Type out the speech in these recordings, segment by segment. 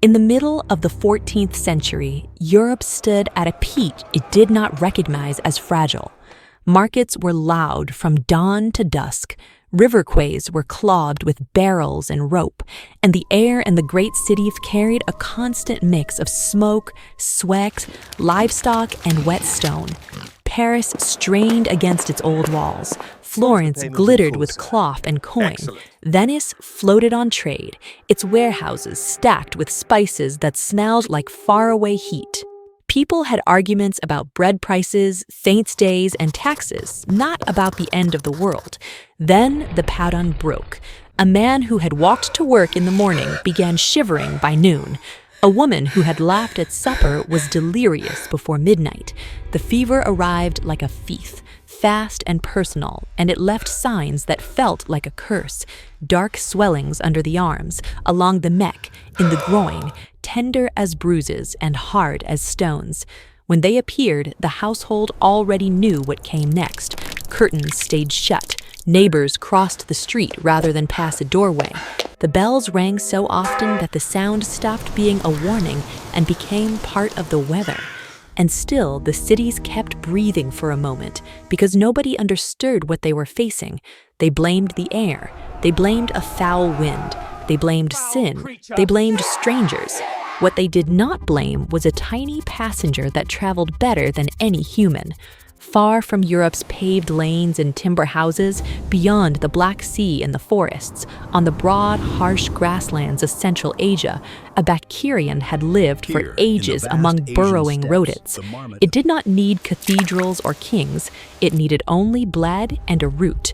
In the middle of the 14th century, Europe stood at a peak it did not recognize as fragile. Markets were loud from dawn to dusk, river quays were clogged with barrels and rope, and the air in the great cities carried a constant mix of smoke, sweat, livestock, and wet stone. Paris strained against its old walls. Florence glittered with cloth and coin. Venice floated on trade, its warehouses stacked with spices that smelled like faraway heat. People had arguments about bread prices, saints' days, and taxes, not about the end of the world. Then the pattern broke. A man who had walked to work in the morning began shivering by noon. A woman who had laughed at supper was delirious before midnight. The fever arrived like a thief, fast and personal, and it left signs that felt like a curse. Dark swellings under the arms, along the neck, in the groin, tender as bruises and hard as stones. When they appeared, the household already knew what came next. Curtains stayed shut. Neighbors crossed the street rather than pass a doorway. The bells rang so often that the sound stopped being a warning and became part of the weather. And still, the cities kept breathing for a moment because nobody understood what they were facing. They blamed the air. They blamed a foul wind. They blamed sin. They blamed strangers. What they did not blame was a tiny passenger that traveled better than any human. Far from Europe's paved lanes and timber houses, beyond the Black Sea and the forests, on the broad, harsh grasslands of Central Asia, a Bactrian had lived for ages among burrowing rodents. It did not need cathedrals or kings, it needed only blood and a root.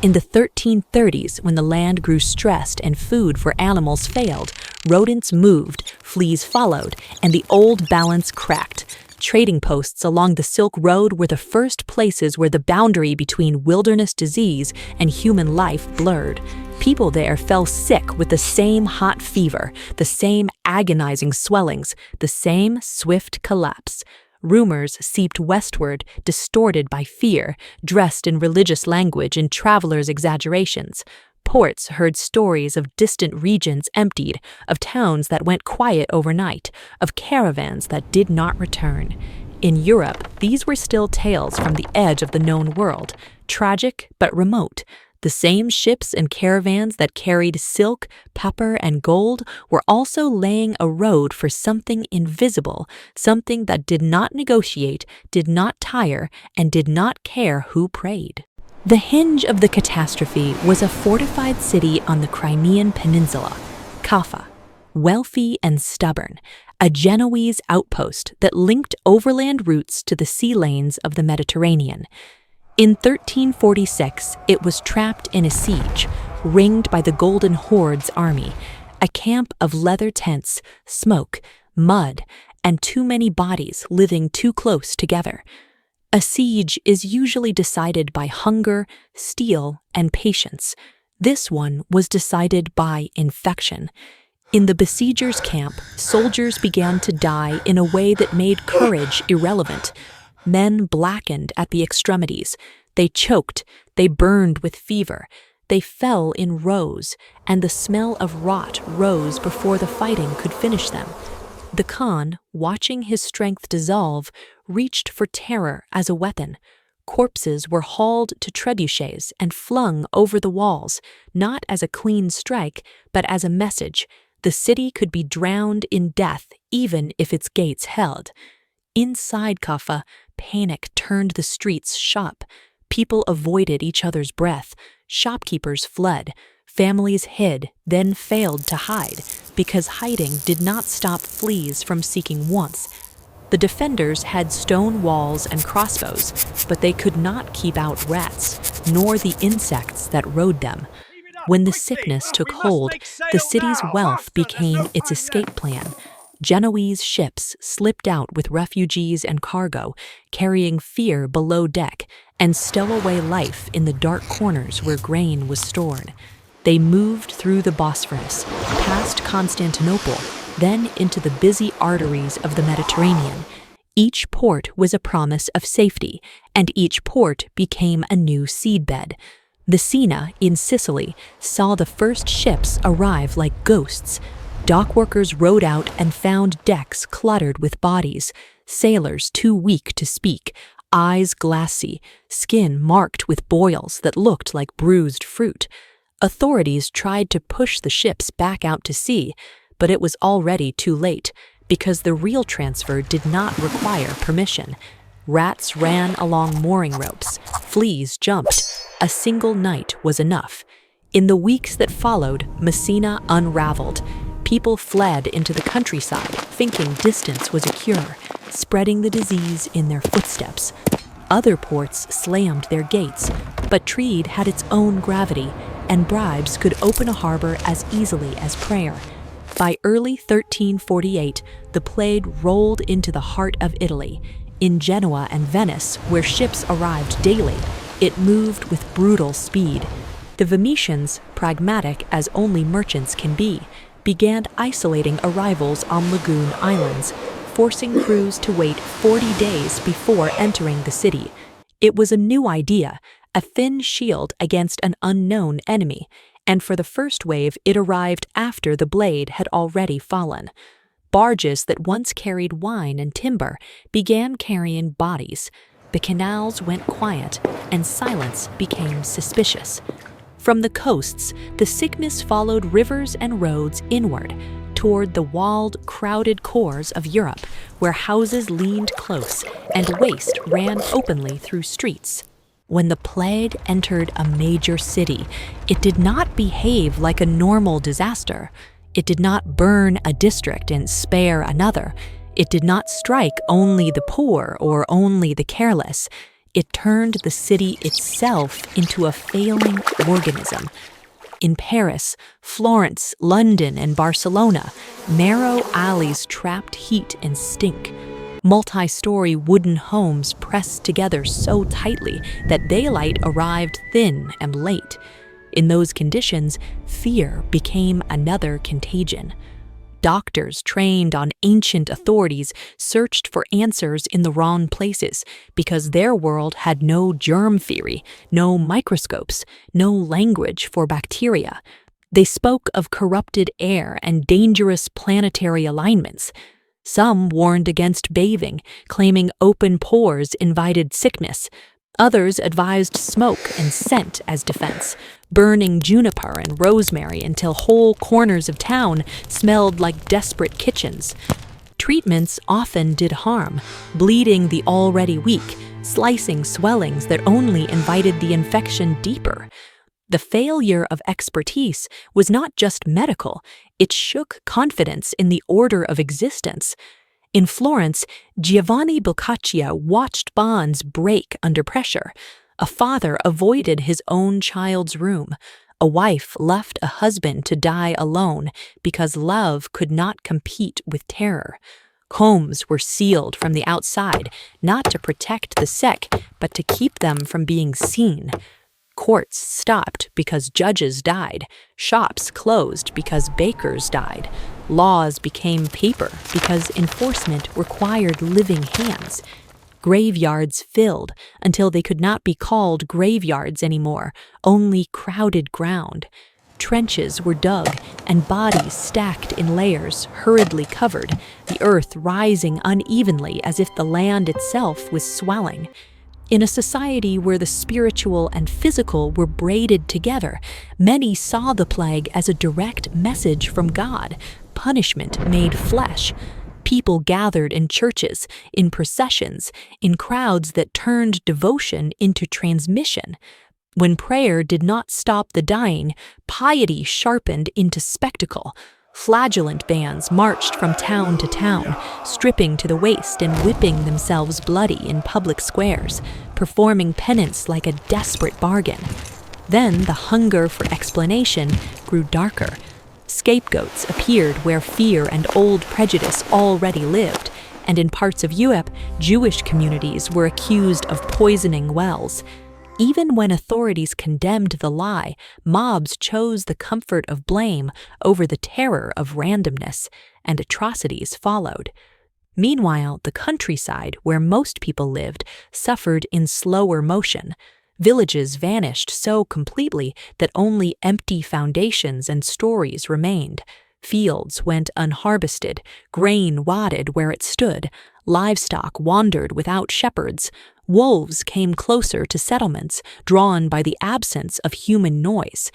In the 1330s, when the land grew stressed and food for animals failed, rodents moved, fleas followed, and the old balance cracked. Trading posts along the Silk Road were the first places where the boundary between wilderness disease and human life blurred. People there fell sick with the same hot fever, the same agonizing swellings, the same swift collapse. Rumors seeped westward, distorted by fear, dressed in religious language and travelers' exaggerations. Ports heard stories of distant regions emptied, of towns that went quiet overnight, of caravans that did not return. In Europe, these were still tales from the edge of the known world, tragic but remote. The same ships and caravans that carried silk, pepper, and gold were also laying a road for something invisible, something that did not negotiate, did not tire, and did not care who prayed. The hinge of the catastrophe was a fortified city on the Crimean Peninsula, Kaffa, wealthy and stubborn, a Genoese outpost that linked overland routes to the sea lanes of the Mediterranean. In 1346, it was trapped in a siege, ringed by the Golden Horde's army, a camp of leather tents, smoke, mud, and too many bodies living too close together. A siege is usually decided by hunger, steel, and patience. This one was decided by infection. In the besiegers' camp, soldiers began to die in a way that made courage irrelevant. Men blackened at the extremities. They choked. They burned with fever. They fell in rows, and the smell of rot rose before the fighting could finish them. The Khan, watching his strength dissolve, reached for terror as a weapon. Corpses were hauled to trebuchets and flung over the walls, not as a clean strike, but as a message. The city could be drowned in death even if its gates held. Inside Kaffa, panic turned the streets sharp. People avoided each other's breath. Shopkeepers fled. Families hid, then failed to hide, because hiding did not stop fleas from seeking warmth. The defenders had stone walls and crossbows, but they could not keep out rats, nor the insects that rode them. When the sickness took hold, the city's wealth became its escape plan. Genoese ships slipped out with refugees and cargo, carrying fear below deck and stowaway life in the dark corners where grain was stored. They moved through the Bosphorus, past Constantinople, then into the busy arteries of the Mediterranean. Each port was a promise of safety, and each port became a new seedbed. Messina, in Sicily, saw the first ships arrive like ghosts. Dock workers rowed out and found decks cluttered with bodies, sailors too weak to speak, eyes glassy, skin marked with boils that looked like bruised fruit. Authorities tried to push the ships back out to sea, but it was already too late because the real transfer did not require permission. Rats ran along mooring ropes, fleas jumped. A single night was enough. In the weeks that followed, Messina unraveled. People fled into the countryside, thinking distance was a cure, spreading the disease in their footsteps. Other ports slammed their gates, but Trade had its own gravity, and bribes could open a harbor as easily as prayer. By early 1348, the plague rolled into the heart of Italy. In Genoa and Venice, where ships arrived daily, it moved with brutal speed. The Venetians, pragmatic as only merchants can be, began isolating arrivals on lagoon islands, forcing crews to wait 40 days before entering the city. It was a new idea, a thin shield against an unknown enemy, and for the first wave it arrived after the blade had already fallen. Barges that once carried wine and timber began carrying bodies. The canals went quiet, and silence became suspicious. From the coasts, the sickness followed rivers and roads inward, toward the walled, crowded cores of Europe, where houses leaned close and waste ran openly through streets. When the plague entered a major city, it did not behave like a normal disaster. It did not burn a district and spare another. It did not strike only the poor or only the careless. It turned the city itself into a failing organism. In Paris, Florence, London, and Barcelona, narrow alleys trapped heat and stink. Multi-story wooden homes pressed together so tightly that daylight arrived thin and late. In those conditions, fear became another contagion. Doctors trained on ancient authorities searched for answers in the wrong places because their world had no germ theory, no microscopes, no language for bacteria. They spoke of corrupted air and dangerous planetary alignments. Some warned against bathing, claiming open pores invited sickness. Others advised smoke and scent as defense, burning juniper and rosemary until whole corners of town smelled like desperate kitchens. Treatments often did harm, bleeding the already weak, slicing swellings that only invited the infection deeper. The failure of expertise was not just medical, it shook confidence in the order of existence. In Florence, Giovanni Boccaccio watched bonds break under pressure. A father avoided his own child's room. A wife left a husband to die alone because love could not compete with terror. Homes were sealed from the outside, not to protect the sick, but to keep them from being seen. Courts stopped because judges died. Shops closed because bakers died. Laws became paper because enforcement required living hands. Graveyards filled until they could not be called graveyards anymore, only crowded ground. Trenches were dug and bodies stacked in layers, hurriedly covered, the earth rising unevenly as if the land itself was swelling. In a society where the spiritual and physical were braided together, many saw the plague as a direct message from God, punishment made flesh. People gathered in churches, in processions, in crowds that turned devotion into transmission. When prayer did not stop the dying, piety sharpened into spectacle. Flagellant bands marched from town to town, stripping to the waist and whipping themselves bloody in public squares, performing penance like a desperate bargain. Then the hunger for explanation grew darker. Scapegoats appeared where fear and old prejudice already lived, and in parts of Europe, Jewish communities were accused of poisoning wells. Even when authorities condemned the lie, mobs chose the comfort of blame over the terror of randomness, and atrocities followed. Meanwhile, the countryside, where most people lived, suffered in slower motion. Villages vanished so completely that only empty foundations and stories remained. Fields went unharvested, grain rotted where it stood, livestock wandered without shepherds, wolves came closer to settlements, drawn by the absence of human noise.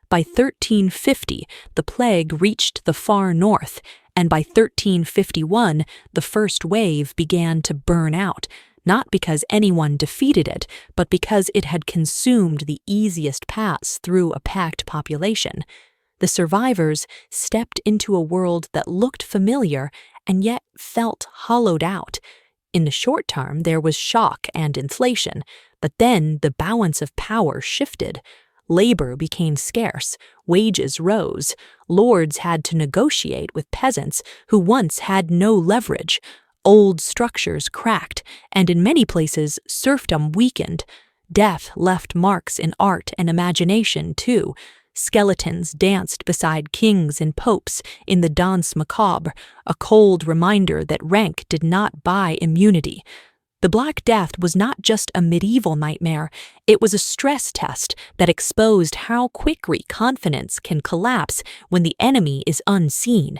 By 1350, the plague reached the far north, and by 1351, the first wave began to burn out, not because anyone defeated it, but because it had consumed the easiest paths through a packed population. The survivors stepped into a world that looked familiar and yet felt hollowed out. In the short term, there was shock and inflation, but then the balance of power shifted. Labor became scarce, wages rose, lords had to negotiate with peasants who once had no leverage. Old structures cracked, and in many places serfdom weakened. Death left marks in art and imagination, too. Skeletons danced beside kings and popes in the danse macabre, a cold reminder that rank did not buy immunity. The Black Death was not just a medieval nightmare, it was a stress test that exposed how quickly confidence can collapse when the enemy is unseen.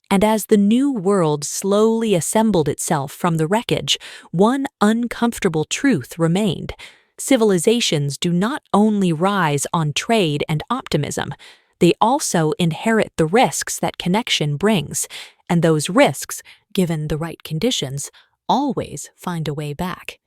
And as the new world slowly assembled itself from the wreckage, one uncomfortable truth remained. Civilizations do not only rise on trade and optimism, they also inherit the risks that connection brings, and those risks, given the right conditions, always find a way back.